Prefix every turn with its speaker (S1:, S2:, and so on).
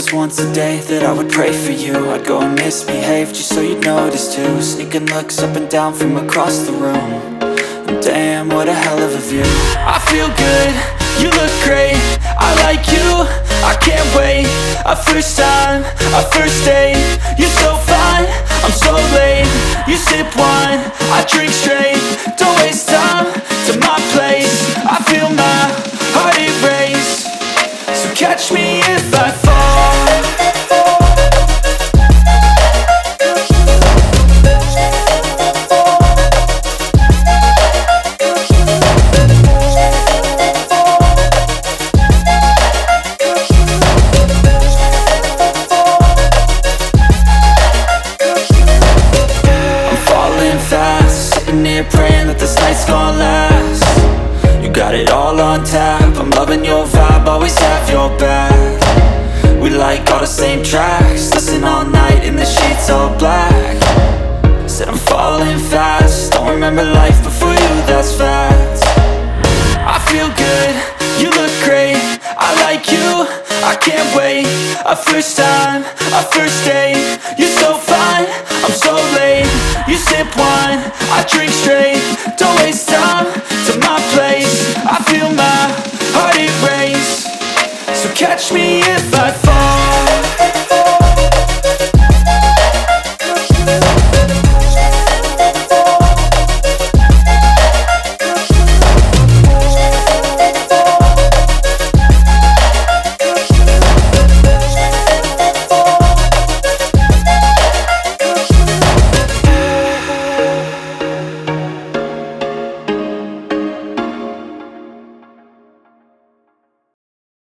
S1: just once a day that I would pray for you. I'd go and misbehave just so you'd notice too. Sneaking looks up and down from across the room. And damn, what a hell of a view. I feel good, you look great, I like you, I can't wait. A first time, a first date, you're so fine, I'm so late. You sip wine, I drink straight, don't waste time to my place. I feel my heart erase, so catch me if I fall. Praying that this night's gonna last. You got it all on tap, I'm loving your vibe, always have your back. We like all the same tracks, listen all night in the sheets all black. Said I'm falling fast, don't remember life before you, that's fact. I feel good, you look great, I like you, I can't wait. A first time, a first date, you're so fine, I'm so late. You sip wine, I drink straight, don't waste time to my place. I feel my heart erase, so catch me if I fall.